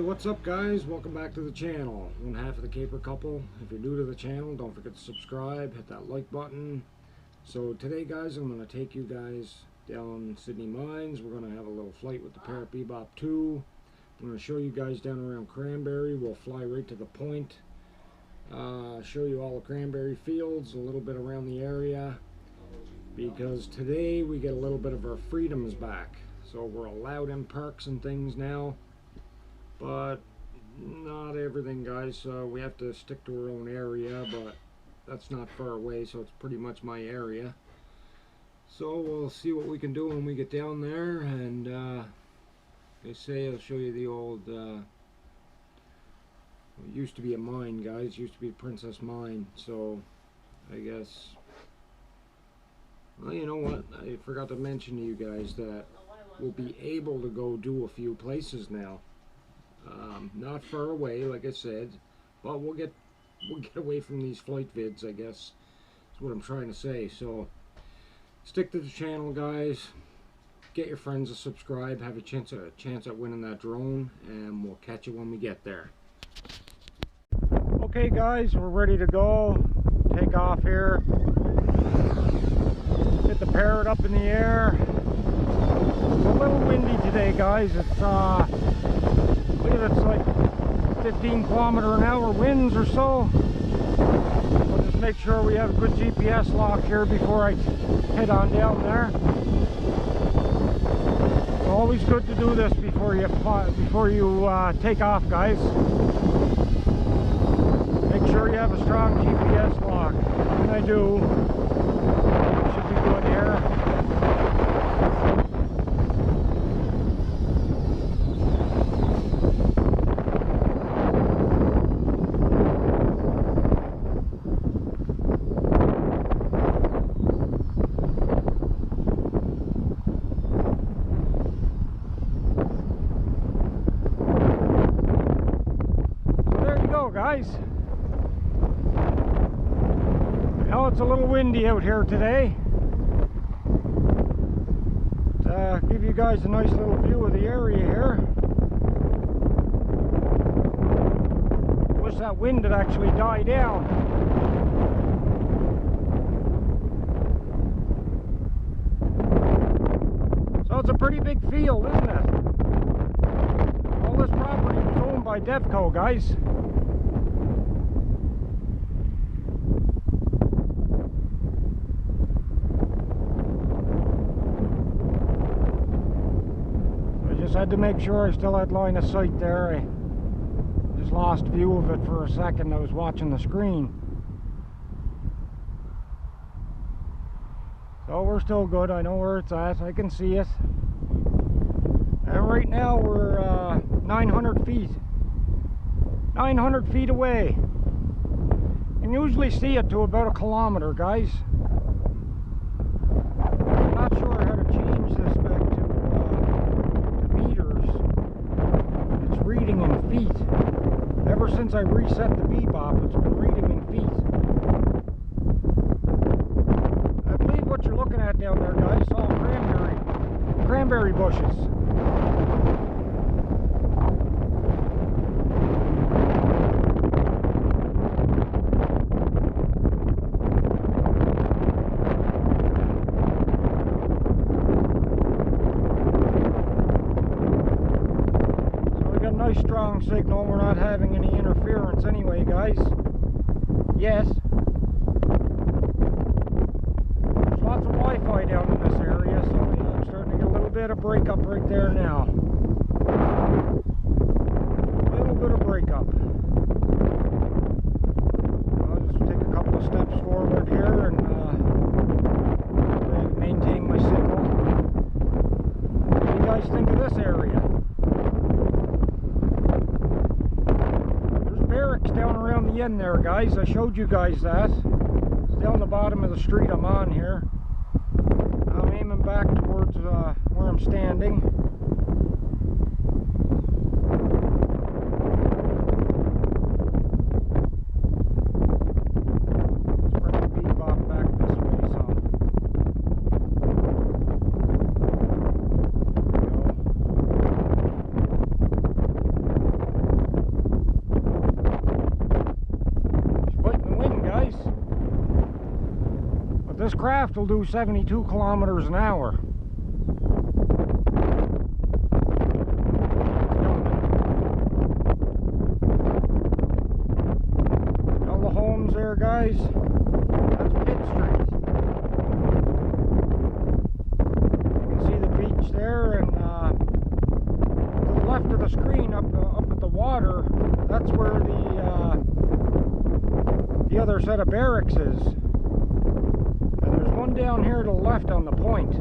What's up guys, welcome back to the channel. One half of the Caper couple. If you're new to the channel, don't forget to subscribe, hit that like button. So today guys, I'm going to take you guys down Sydney Mines. We're going to have a little flight with the Parrot Bebop 2. I'm going to show you guys down around Cranberry. We'll fly right to the point. Show you all the cranberry fields, a little bit around the area. Because today we get a little bit of our freedoms back. So we're allowed in parks and things now. But not everything guys, we have to stick to our own area, but that's not far away, so it's pretty much my area. So we'll see what we can do when we get down there, and they say I'll show you the old, it used to be a mine guys, used to be Princess Mine, so I guess, well you know what, I forgot to mention to you guys that we'll be able to go do a few places now. Not far away, like I said, but we'll get away from these flight vids, I guess is what I'm trying to say. So stick to the channel guys, get your friends to subscribe, have a chance at winning that drone, and we'll catch you when we get there. Okay guys, we're ready to go. Take off here, get the Parrot up in the air. It's a little windy today guys. It's like 15 km/h winds or so. We'll just make sure we have a good GPS lock here before I head on down there. It's always good to do this before you take off guys. Make sure you have a strong GPS lock, and I do. Should be good here. Guys, I know it's a little windy out here today. To give you guys a nice little view of the area here. Wish that wind had actually died down. So it's a pretty big field, isn't it? All this property was owned by Devco, guys. Had to make sure I still had line of sight there. I just lost view of it for a second. I was watching the screen. So we're still good. I know where it's at. I can see it. And right now we're 900 feet. 900 feet away. You can usually see it to about 1 kilometer, guys. I'm not sure how to change this back to reading in feet. Ever since I reset the Bebop, it's been reading in feet. I believe what you're looking at down there, guys, is all cranberry bushes. Nice strong signal. We're not having any interference anyway, guys. Yes. There's lots of Wi-Fi down in this area, so I'm starting to get a little bit of breakup right there now. A little bit of breakup. I'll just take a couple of steps forward here and maintain my signal. What do you guys think of this area? Down around the end there guys, I showed you guys that. It's down the bottom of the street I'm on here. I'm aiming back towards where I'm standing. Let's bring the Bebop back this way some. There we go. This craft will do 72 kilometers an hour. All the homes there, guys. That's Pitt Street. You can see the beach there, and to the left of the screen, up at the water, that's where the other set of barracks is. And there's one down here to the left on the point.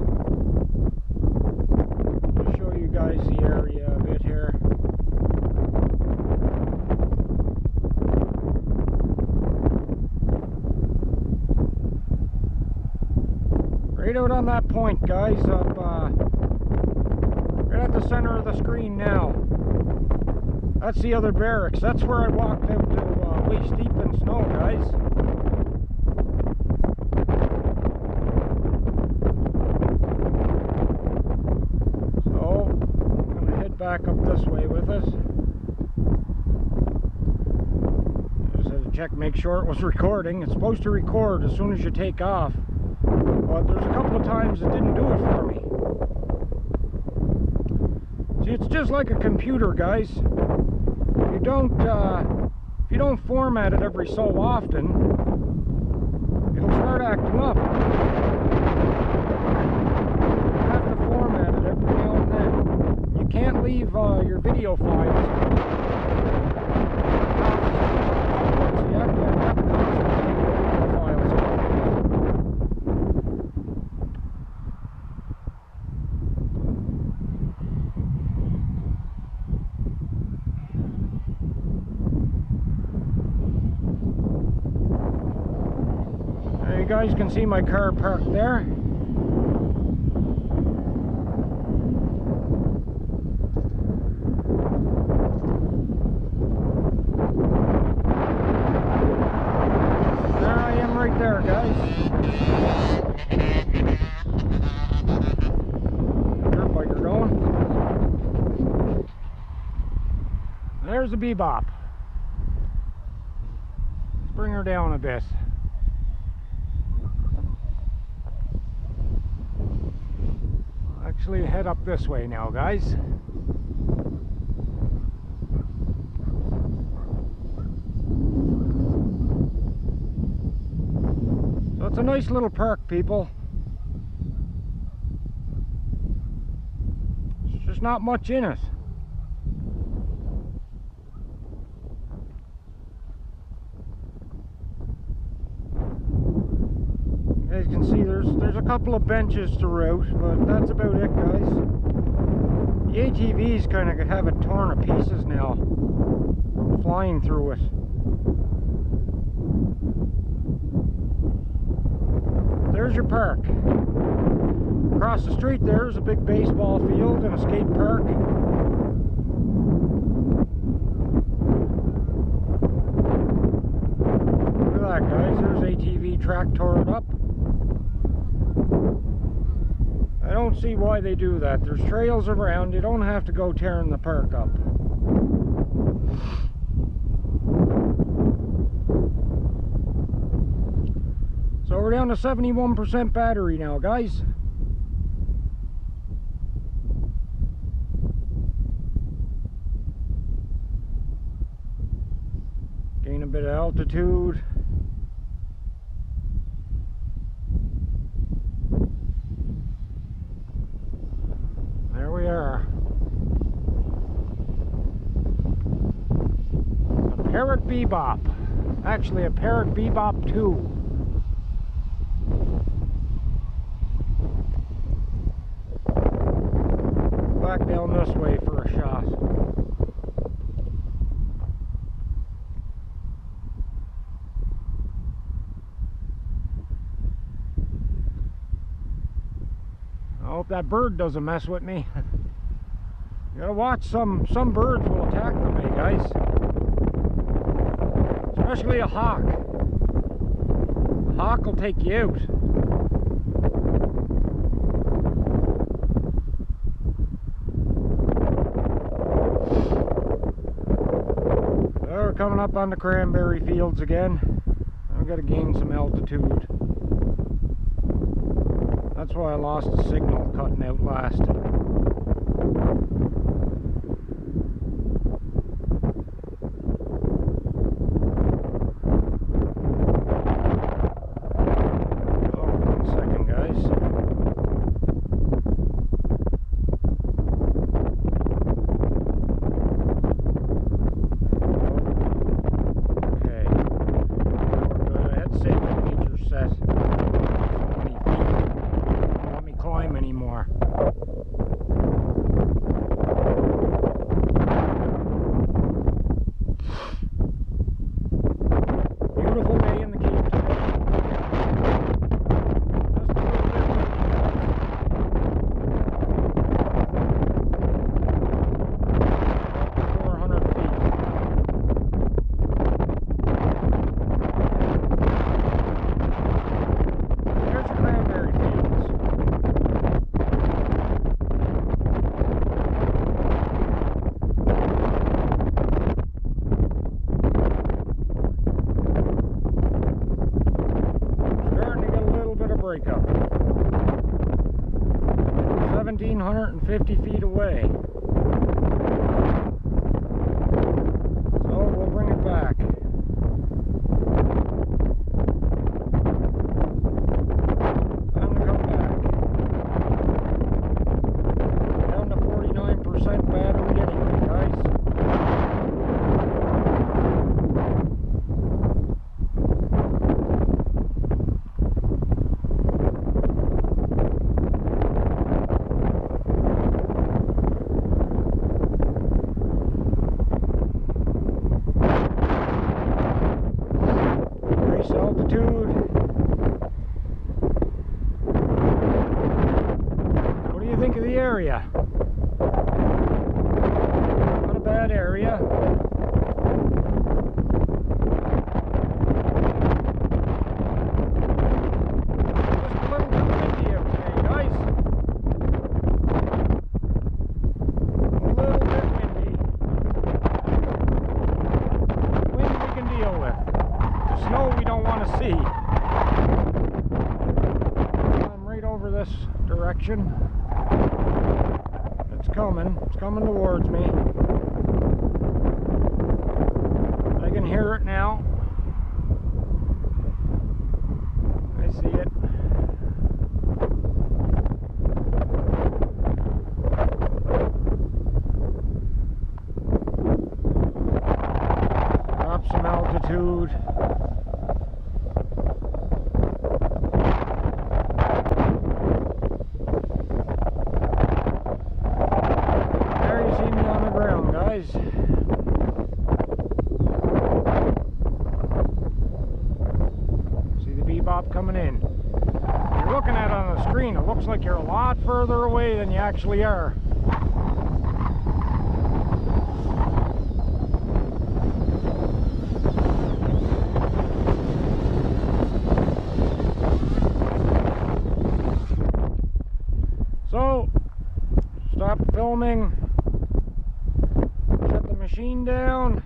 I'll show you guys the area a bit here. Right out on that point, guys, up right at the center of the screen now. That's the other barracks. That's where I walked out to waist deep in snow, guys. So, I'm going to head back up this way with us. Just had to check, make sure it was recording. It's supposed to record as soon as you take off. But there's a couple of times it didn't do it for me. See, it's just like a computer, guys. If you don't format it every so often, it'll start acting up. You have to format it every now and then. You can't leave your video files. So you have to constantly take your video files off. You guys can see my car parked there. There I am right there, guys. Dirt biker going. There's the Bebop. Let's bring her down a bit. Actually head up this way now, guys. So it's a nice little park, people. There's just not much in it. As you can see, there's a couple of benches throughout, but that's about it, guys. The ATVs kind of have it torn to pieces now from flying through it. There's your park. Across the street there's a big baseball field and a skate park. Look at that, guys. There's ATV track torn up. I don't see why they do that. There's trails around. You don't have to go tearing the park up. So we're down to 71% battery now, guys. Gain a bit of altitude. There we are. A Parrot Bebop. Actually, a Parrot Bebop 2. Back down this way for a shot. I hope that bird doesn't mess with me. You gotta watch, some birds will attack them, eh, guys? Especially a hawk. A hawk will take you out. We're coming up on the cranberry fields again. I've got to gain some altitude. That's why I lost the signal cutting out last. Anymore. Beautiful day in the Cape today. Just a little bit windy, guys. 400 feet. There's the cranberry fields. Breakup. 1,750 feet away. So we'll bring it back. Time to come back. Down to 49% battery anyway, guys. Altitude. What do you think of the area? Not a bad area. Just a little too windy out today, guys. A little bit windy. Wind we can deal with. Snow we don't want to see. I'm right over this direction. It's coming towards me. I can hear it now. I see it. Drop some altitude. See the bebop coming in. You're looking at it on the screen, it looks like you're a lot further away than you actually are. So, stop filming. Shut the machine down.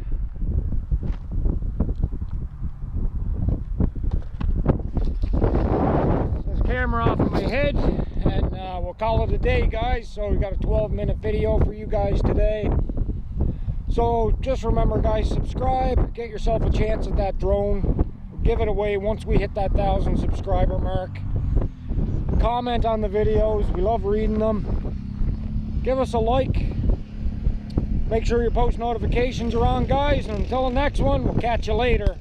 Put this camera off of my head, and we'll call it a day, guys. So we got a 12-minute video for you guys today. So just remember, guys, subscribe, get yourself a chance at that drone. We'll give it away once we hit that 1,000 subscriber mark. Comment on the videos, we love reading them. Give us a like. Make sure your post notifications are on, guys, and until the next one, we'll catch you later.